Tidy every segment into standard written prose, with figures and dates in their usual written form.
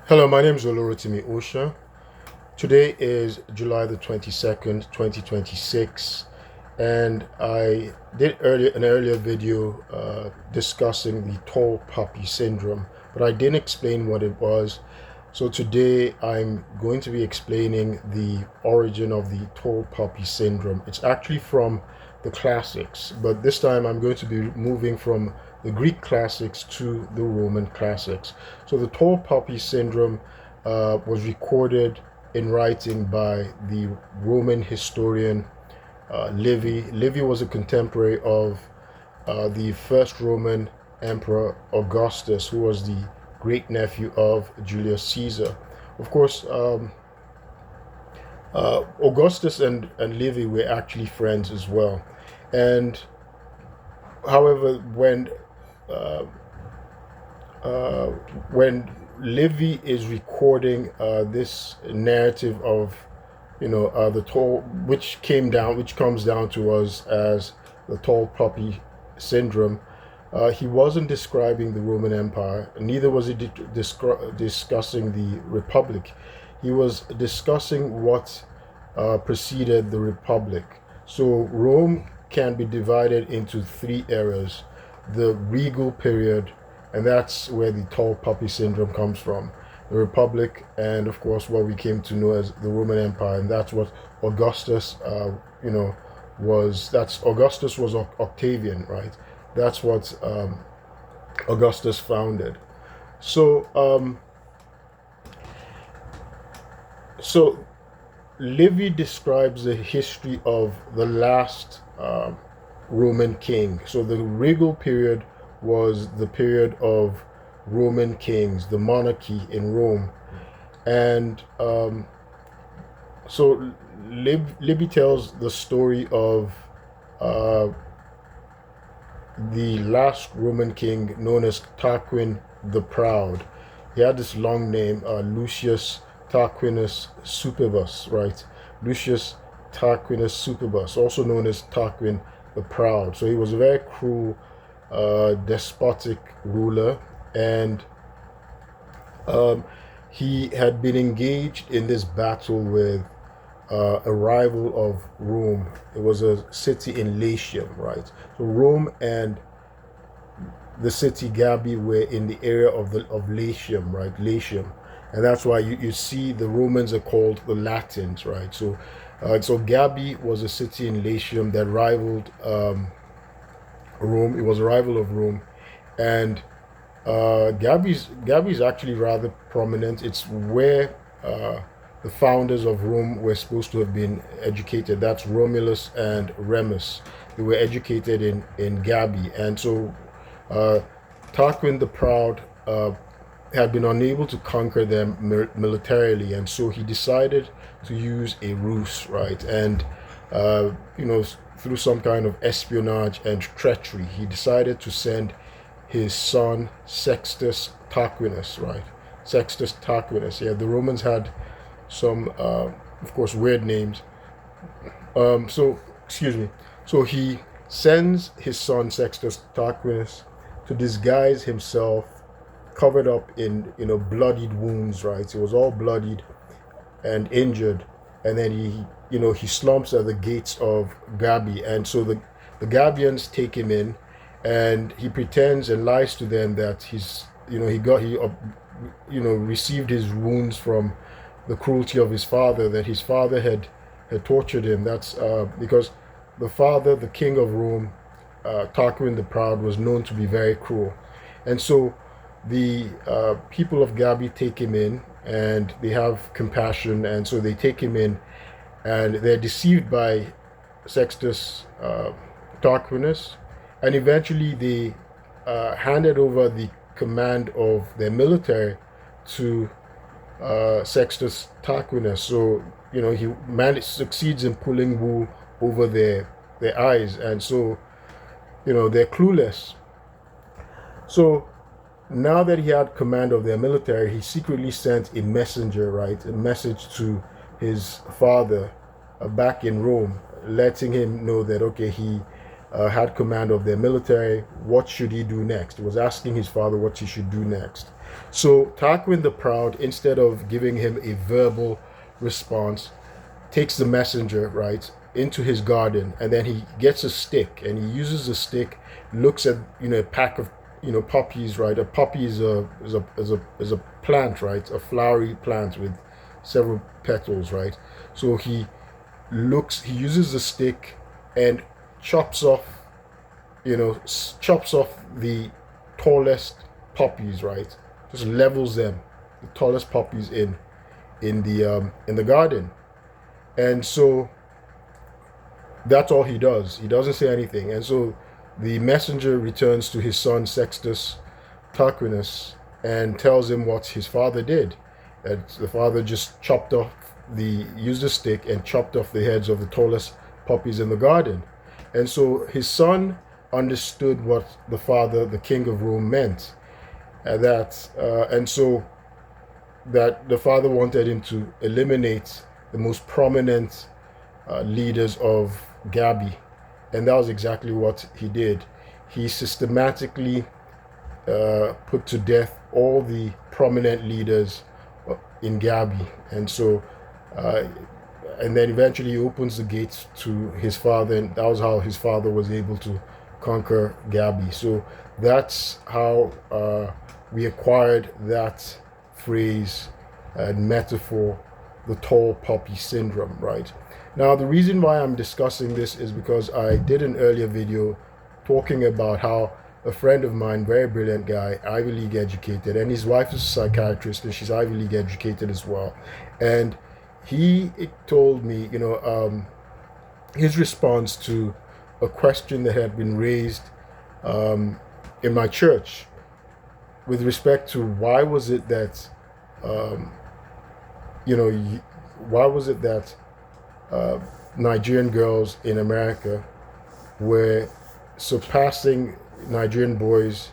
Hello, my name is Olorotimi Osha. Today is July the 22nd, 2026, and I did an earlier video discussing the tall poppy syndrome, but I didn't explain what it was. So today I'm going to be explaining the origin of the tall poppy syndrome. It's actually from the classics, but this time I'm going to be moving from the Greek classics to the Roman classics. So the tall poppy syndrome was recorded in writing by the Roman historian Livy. Livy was a contemporary of the first Roman emperor Augustus, who was the great nephew of Julius Caesar. Of course, Augustus and Livy were actually friends as well. And however, uh, when Livy is recording this narrative of, the tall, which comes down to us as the tall poppy syndrome, he wasn't describing the Roman Empire, neither was he discussing the Republic. He was discussing what preceded the Republic. So Rome can be divided into three eras: the regal period, and that's where the tall poppy syndrome comes from, the Republic, and of course what we came to know as the Roman Empire, and that's what Augustus, Augustus was Octavian, right? That's what Augustus founded. So, so Livy describes the history of the last Roman king. So the regal period was the period of Roman kings, the monarchy in Rome. And so Livy tells the story of the last Roman king known as Tarquin the Proud. He had this long name, Lucius Tarquinius Superbus, right? Lucius Tarquinius Superbus, also known as Tarquin the Proud. So he was a very cruel, despotic ruler, and he had been engaged in this battle with a rival of Rome. It was a city in Latium, right? So Rome and the city Gabii were in the area of Latium, right? Latium, and that's why you see the Romans are called the Latins, right? So Gabii was a city in Latium that rivaled Rome. It was a rival of Rome, and Gabii is actually rather prominent. It's where the founders of Rome were supposed to have been educated. That's Romulus and Remus. They were educated in Gabii, and so Tarquin the Proud had been unable to conquer them militarily, and so he decided to use a ruse, right? And through some kind of espionage and treachery, he decided to send his son Sextus Tarquinius, right? Sextus Tarquinius. Yeah, the Romans had some, of course, weird names. Excuse me. So he sends his son Sextus Tarquinius to disguise himself, covered up in bloodied wounds, right? He was all bloodied and injured, and then he slumps at the gates of Gabii, and so the Gabians take him in, and he pretends and lies to them that he received his wounds from the cruelty of his father, that his father had tortured him. That's because the father, the king of Rome, Tarquin the Proud, was known to be very cruel. And so the people of Gabii take him in, and they have compassion, and so they take him in, and they're deceived by Sextus Tarquinius, and eventually they handed over the command of their military to Sextus Tarquinius. So he succeeds in pulling wool over their eyes, and so they're clueless. So now that he had command of their military, he secretly sent a messenger, right, a message to his father back in Rome, letting him know that okay, he had command of their military. What should he do next? He was asking his father what he should do next. So Tarquin the Proud, instead of giving him a verbal response, takes the messenger, right, into his garden, and then he gets a stick and he uses the stick, looks at, a pack of, poppies, right? A poppy is a plant, right? A flowery plant with several petals, right? So he uses the stick and chops off, chops off the tallest poppies, right? Just levels them, the tallest poppies in the garden. And so that's all he does. He doesn't say anything. And so the messenger returns to his son Sextus Tarquinius and tells him what his father did. That the father just used a stick and chopped off the heads of the tallest poppies in the garden. And so his son understood what the father, the king of Rome, meant. And so that the father wanted him to eliminate the most prominent leaders of Gabi, and that was exactly what he did. He systematically put to death all the prominent leaders in Gabi, uh, and then eventually he opens the gates to his father, and that was how his father was able to conquer Gabi. So that's how we acquired that phrase and metaphor, the tall poppy syndrome, right? Now, the reason why I'm discussing this is because I did an earlier video talking about how a friend of mine, very brilliant guy, Ivy League educated, and his wife is a psychiatrist and she's Ivy League educated as well. And he told me, his response to a question that had been raised in my church with respect to why was it that, why was it that Nigerian girls in America were surpassing Nigerian boys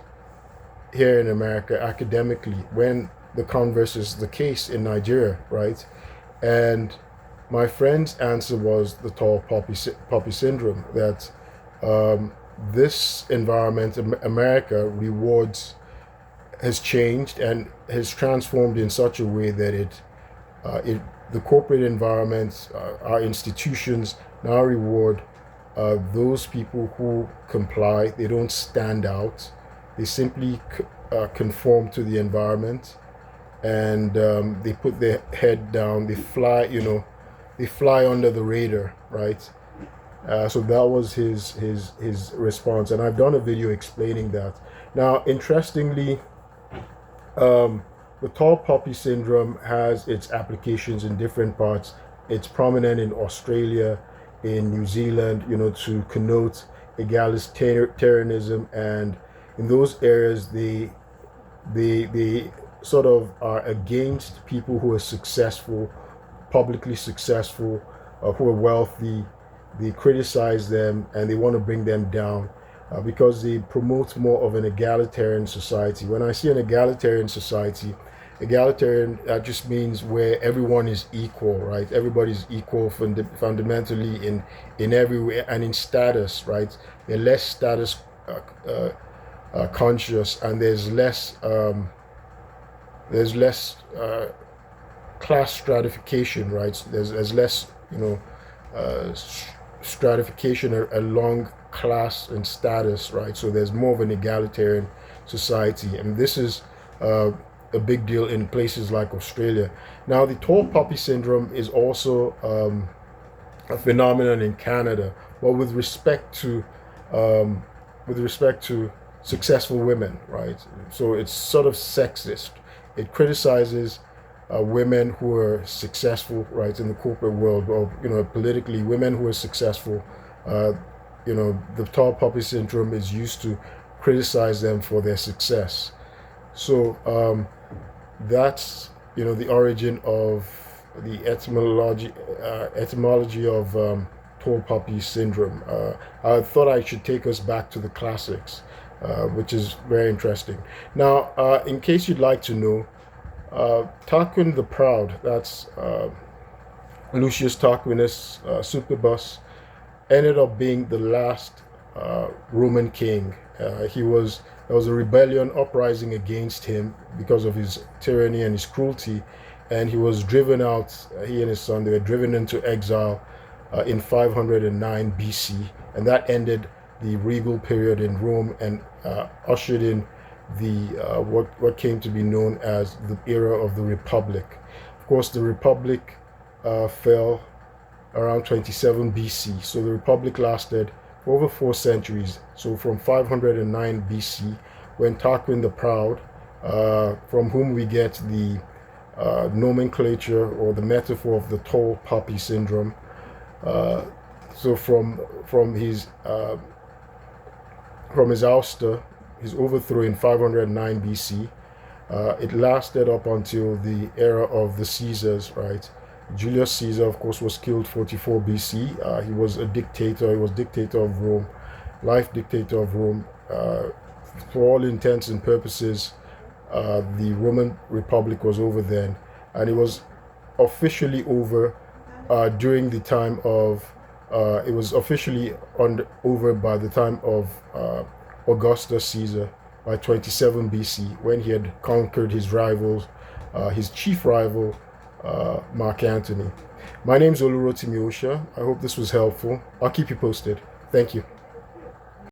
here in America academically when the converse is the case in Nigeria, right? And my friend's answer was the tall poppy syndrome, that this environment, America, has changed and has transformed in such a way that the corporate environments, our institutions now reward those people who comply. They don't stand out. They simply conform to the environment, and they put their head down. They fly under the radar, right? So that was his response, and I've done a video explaining that. Now, interestingly, the tall poppy syndrome has its applications in different parts. It's prominent in Australia, in New Zealand, to connote egalitarianism, and in those areas they sort of are against people who are successful, publicly successful, who are wealthy. They criticize them and they want to bring them down because they promote more of an egalitarian society. When I see an egalitarian society, egalitarian just means where everyone is equal, right? Everybody's equal fundamentally in every way and in status, right? They're less status conscious, and there's less class stratification, right? There's less stratification along class and status, right? So there's more of an egalitarian society, and this is a big deal in places like Australia. Now, the tall poppy syndrome is also a phenomenon in Canada, but with respect to successful women, right? So it's sort of sexist. It criticizes women who are successful, right, in the corporate world, or politically, women who are successful. The tall poppy syndrome is used to criticize them for their success. So that's the origin of the etymology of tall poppy syndrome. I thought I should take us back to the classics, which is very interesting. Now, in case you'd like to know, Tarquin the Proud, that's Lucius Tarquinius Superbus, ended up being the last Roman king. He was there was a rebellion uprising against him because of his tyranny and his cruelty, and he was driven out. He and his son, they were driven into exile in 509 BC, and that ended the regal period in Rome and ushered in the what came to be known as the era of the Republic. Of course, the Republic fell around 27 BC, so the Republic lasted for over 4 centuries. So from 509 BC, when Tarquin the Proud, from whom we get the nomenclature or the metaphor of the tall poppy syndrome. So from his ouster, his overthrow in 509 BC, it lasted up until the era of the Caesars, right? Julius Caesar, of course, was killed 44 BC. He was a dictator. He was dictator of Rome, life dictator of Rome. For all intents and purposes, the Roman Republic was over then, and it was officially over during the time of. It was officially over by the time of Augustus Caesar by 27 BC, when he had conquered his rivals, his chief rival, Mark Antony. My name is Olurotimi Osha. I hope this was helpful. I'll keep you posted. Thank you.